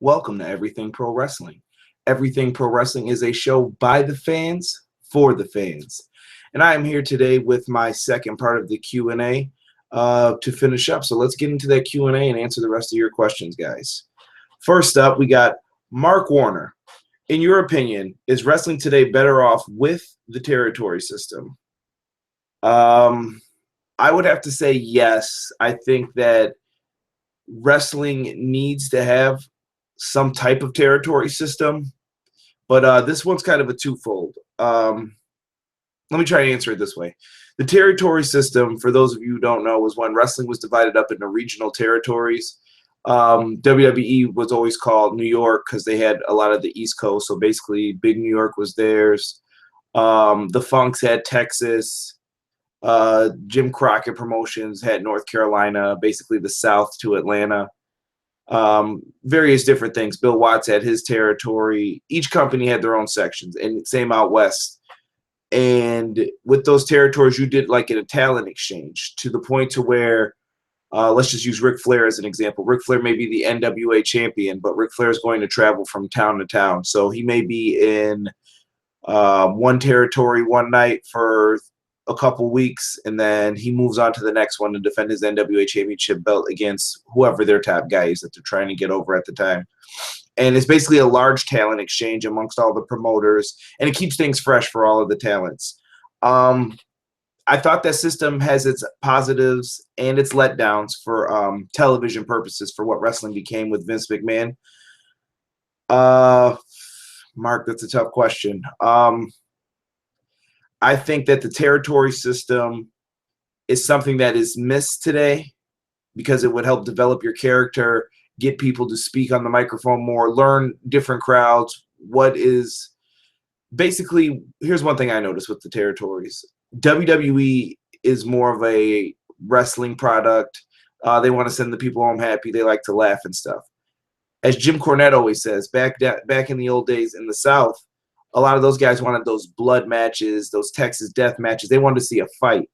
Welcome to Everything Pro Wrestling. Everything Pro Wrestling is a show by the fans for the fans. And I am here today with my second part of the Q&A to finish up. So let's get into that Q&A and answer the rest of your questions, guys. First up, we got Mark Warner. In your opinion, is wrestling today better off with the territory system? I would have to say yes. I think that wrestling needs to have some type of territory system, but this one's kind of a twofold. Let me try to answer it this way. The territory system, for those of you who don't know, was when wrestling was divided up into regional territories. WWE was always called New York because they had a lot of the East Coast, so basically Big New York was theirs. The Funks had Texas. Jim Crockett Promotions had North Carolina, basically the South to Atlanta. Various different things. Bill Watts had his territory. Each company had their own sections, and same out west. And with those territories, you did like a talent exchange to the point to where, let's just use Ric Flair as an example. Ric Flair may be the NWA champion, but Ric Flair is going to travel from town to town. So he may be in one territory one night for a couple weeks, and then he moves on to the next one to defend his NWA championship belt against whoever their top guy is that they're trying to get over at the time. And it's basically a large talent exchange amongst all the promoters, and it keeps things fresh for all of the talents. I thought that system has its positives and its letdowns for television purposes for what wrestling became with Vince McMahon. Mark, that's a tough question. I think that the territory system is something that is missed today because it would help develop your character, get people to speak on the microphone more, learn different crowds. What is basically, here's one thing I noticed with the territories. WWE is more of a wrestling product. They want to send the people home happy. They like to laugh and stuff. As Jim Cornette always says, back in the old days in the South, a lot of those guys wanted those blood matches, those Texas death matches. They wanted to see a fight.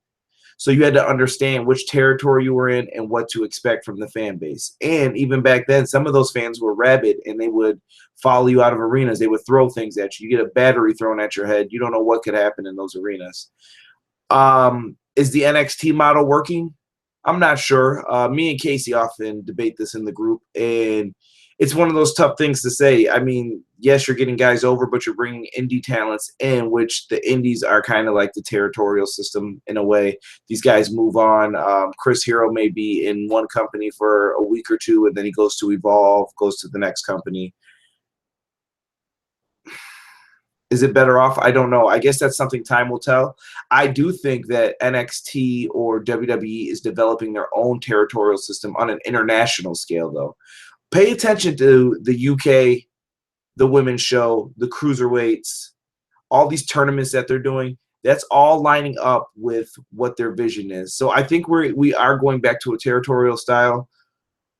So you had to understand which territory you were in and what to expect from the fan base. And even back then, some of those fans were rabid, and they would follow you out of arenas. They would throw things at you. You get a battery thrown at your head. You don't know what could happen in those arenas. Is the NXT model working? I'm not sure. Me and Casey often debate this in the group, and it's one of those tough things to say. I mean, yes, you're getting guys over, but you're bringing indie talents in, which the indies are kind of like the territorial system in a way. These guys move on. Chris Hero may be in one company for a week or two, and then he goes to Evolve, goes to the next company. Is it better off? I don't know. I guess that's something time will tell. I do think that NXT or WWE is developing their own territorial system on an international scale, though. Pay attention to the UK, the women's show, the cruiserweights, all these tournaments that they're doing. That's all lining up with what their vision is. So I think we are going back to a territorial style.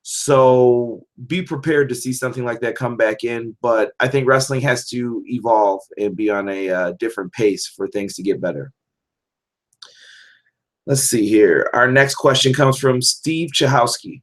So be prepared to see something like that come back in. But I think wrestling has to evolve and be on a different pace for things to get better. Let's see here. Our next question comes from Steve Chahowski.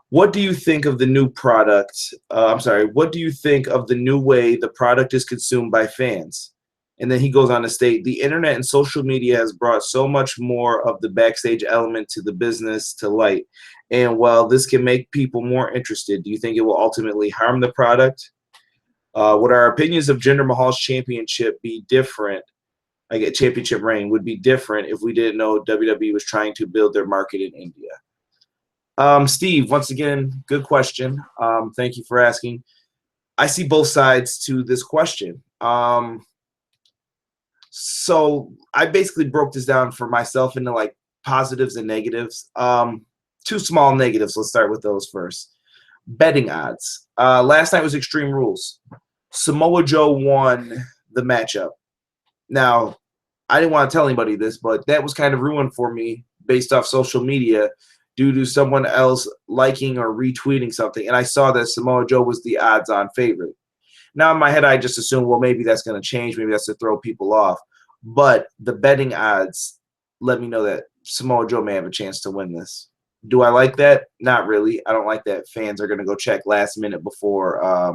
What do you think of the new product? What do you think of the new way the product is consumed by fans? And then he goes on to state, the internet and social media has brought so much more of the backstage element to the business to light. And while this can make people more interested, do you think it will ultimately harm the product? Would our opinions of Jinder Mahal's championship be different? Like a championship reign would be different if we didn't know WWE was trying to build their market in India. Steve, once again, good question. Thank you for asking. I see both sides to this question. So I basically broke this down for myself into like positives and negatives. Two small negatives. Let's start with those first. Betting odds. Last night was Extreme Rules. Samoa Joe won the matchup. Now, I didn't want to tell anybody this, but that was kind of ruined for me based off social media due to someone else liking or retweeting something. And I saw that Samoa Joe was the odds-on favorite. Now, in my head, I just assumed, well, maybe that's going to change. Maybe that's to throw people off. But the betting odds let me know that Samoa Joe may have a chance to win this. Do I like that? Not really. I don't like that fans are going to go check last minute before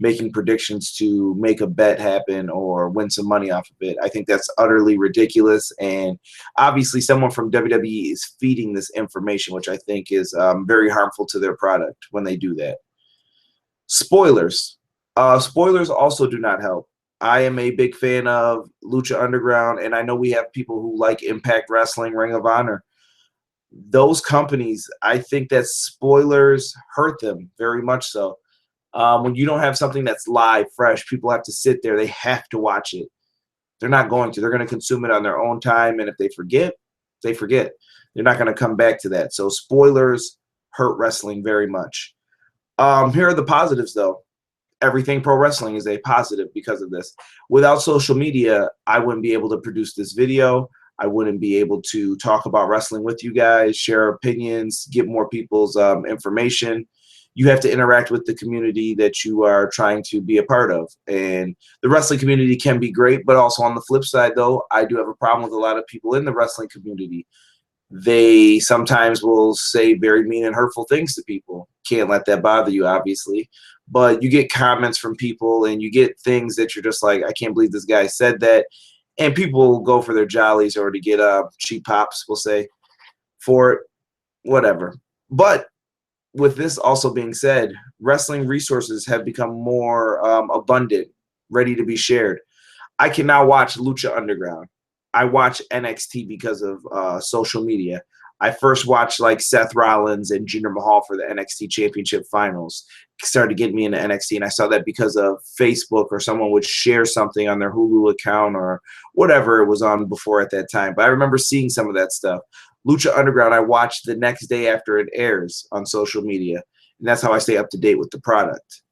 making predictions to make a bet happen or win some money off of it. I think that's utterly ridiculous. And obviously someone from WWE is feeding this information, which I think is very harmful to their product when they do that. Spoilers. Spoilers also do not help. I am a big fan of Lucha Underground, and I know we have people who like Impact Wrestling, Ring of Honor. Those companies, I think that spoilers hurt them very much so. When you don't have something that's live, fresh, people have to sit there. They have to watch it. They're not going to. They're going to consume it on their own time, and if they forget, they forget. They're not going to come back to that. So spoilers hurt wrestling very much. Here are the positives, though. Everything pro wrestling is a positive because of this. Without social media, I wouldn't be able to produce this video. I wouldn't be able to talk about wrestling with you guys, share opinions, get more people's information. You have to interact with the community that you are trying to be a part of. And the wrestling community can be great, but also on the flip side, though, I do have a problem with a lot of people in the wrestling community. They sometimes will say very mean and hurtful things to people. Can't let that bother you, obviously. But you get comments from people and you get things that you're just like, I can't believe this guy said that. And people go for their jollies or to get cheap pops, we'll say, for it, whatever. But with this also being said, wrestling resources have become more abundant, ready to be shared. I can now watch Lucha Underground. I watch NXT because of social media. I first watched like Seth Rollins and Jinder Mahal for the NXT Championship Finals. Started getting me into NXT, and I saw that because of Facebook or someone would share something on their Hulu account or whatever it was on before at that time. But I remember seeing some of that stuff. Lucha Underground, I watched the next day after it airs on social media, and that's how I stay up to date with the product.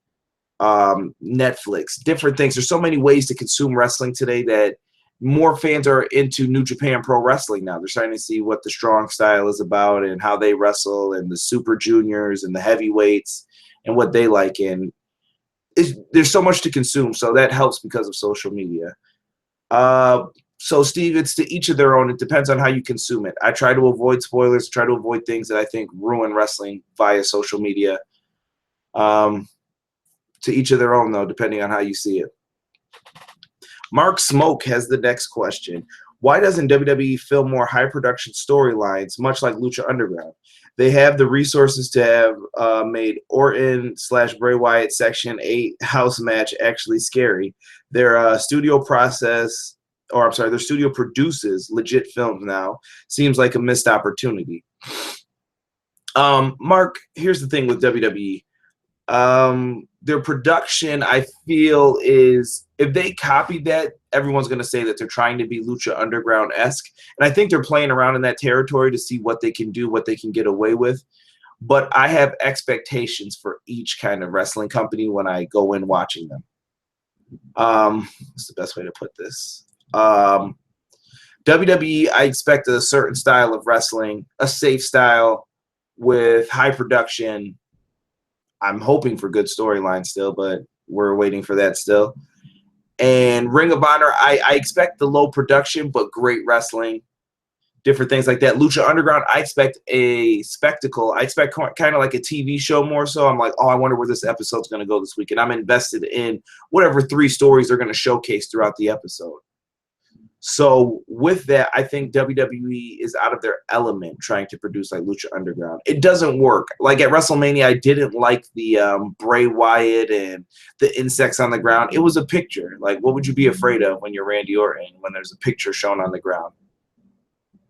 Netflix, different things. There's so many ways to consume wrestling today that more fans are into New Japan Pro Wrestling now. They're starting to see what the strong style is about and how they wrestle and the super juniors and the heavyweights and what they like. And there's so much to consume, so that helps because of social media. So, Steve, it's to each of their own. It depends on how you consume it. I try to avoid spoilers, try to avoid things that I think ruin wrestling via social media. To each of their own, though, depending on how you see it. Mark Smoke has the next question. Why doesn't WWE film more high-production storylines, much like Lucha Underground? They have the resources to have made Orton/Bray Wyatt Section 8 house match actually scary. Their studio produces legit films now. Seems like a missed opportunity. Mark, here's the thing with WWE. Their production, I feel, is if they copied that, everyone's going to say that they're trying to be Lucha Underground-esque. And I think they're playing around in that territory to see what they can do, what they can get away with. But I have expectations for each kind of wrestling company when I go in watching them. What's the best way to put this? WWE, I expect a certain style of wrestling, a safe style with high production. I'm hoping for good storyline still, but we're waiting for that still. And Ring of Honor, I expect the low production, but great wrestling, different things like that. Lucha Underground, I expect a spectacle. I expect kind of like a TV show more so. I'm like, oh, I wonder where this episode's going to go this week. And I'm invested in whatever 3 stories they're going to showcase throughout the episode. So with that, I think WWE is out of their element trying to produce like Lucha Underground. It doesn't work. Like at WrestleMania, I didn't like the Bray Wyatt and the insects on the ground. It was a picture. Like, what would you be afraid of when you're Randy Orton when there's a picture shown on the ground?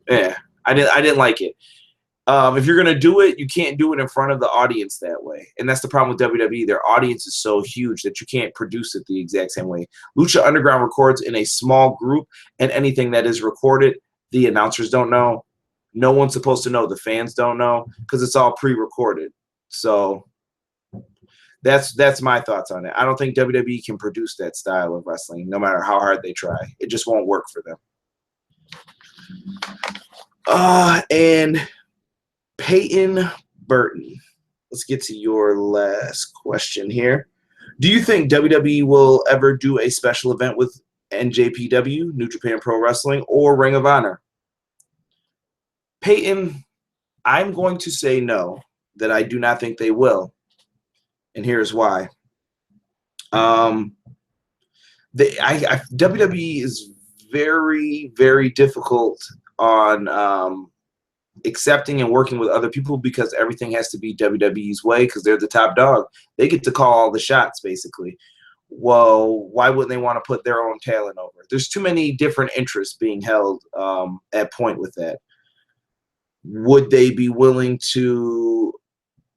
Yeah, I didn't like it. If you're going to do it, you can't do it in front of the audience that way. And that's the problem with WWE. Their audience is so huge that you can't produce it the exact same way. Lucha Underground records in a small group, and anything that is recorded, the announcers don't know. No one's supposed to know. The fans don't know because it's all pre-recorded. So that's my thoughts on it. I don't think WWE can produce that style of wrestling no matter how hard they try. It just won't work for them. And Peyton Burton, let's get to your last question here. Do you think WWE will ever do a special event with NJPW, New Japan Pro Wrestling, or Ring of Honor? Peyton, I'm going to say no, that I do not think they will, and here's why. WWE is very, very difficult on accepting and working with other people because everything has to be WWE's way because they're the top dog. They get to call all the shots, basically. Well, why wouldn't they want to put their own talent over? There's too many different interests being held at point with that. Would they be willing to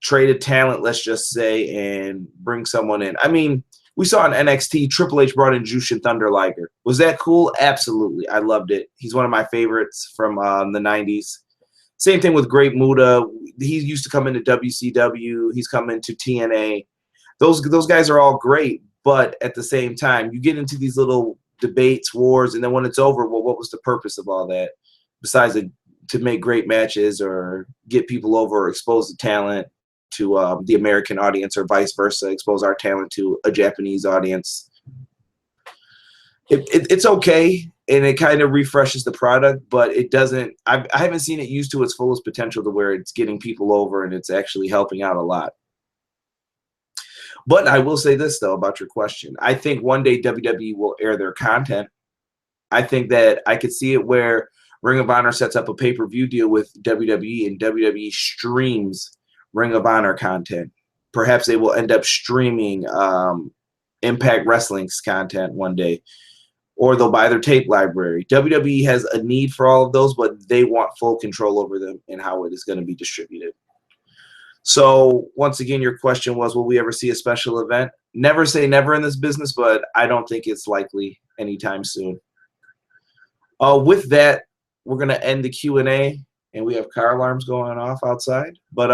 trade a talent, let's just say, and bring someone in? I mean, we saw in NXT, Triple H brought in Jushin Thunder Liger. Was that cool? Absolutely. I loved it. He's one of my favorites from the 90s. Same thing with Great Muta. He used to come into WCW. He's come into TNA. Those guys are all great, but at the same time, you get into these little debates, wars, and then when it's over, well, what was the purpose of all that? Besides to make great matches or get people over or expose the talent to the American audience or vice versa, expose our talent to a Japanese audience. It's okay, and it kind of refreshes the product, but it doesn't. I haven't seen it used to its fullest potential to where it's getting people over and it's actually helping out a lot. But I will say this, though, about your question. I think one day WWE will air their content. I think that I could see it where Ring of Honor sets up a pay-per-view deal with WWE and WWE streams Ring of Honor content. Perhaps they will end up streaming Impact Wrestling's content one day. Or they'll buy their tape library. WWE has a need for all of those, but they want full control over them and how it is going to be distributed. So once again, your question was, will we ever see a special event? Never say never in this business, but I don't think it's likely anytime soon. With that, we're going to end the Q&A, and we have car alarms going off outside. But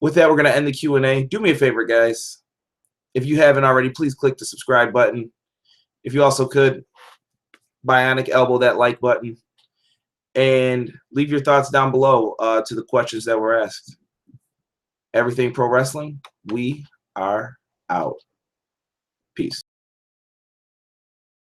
with that, we're going to end the Q&A. Do me a favor, guys. If you haven't already, please click the subscribe button. If you also could, bionic elbow that like button. And leave your thoughts down below to the questions that were asked. Everything Pro Wrestling, we are out. Peace.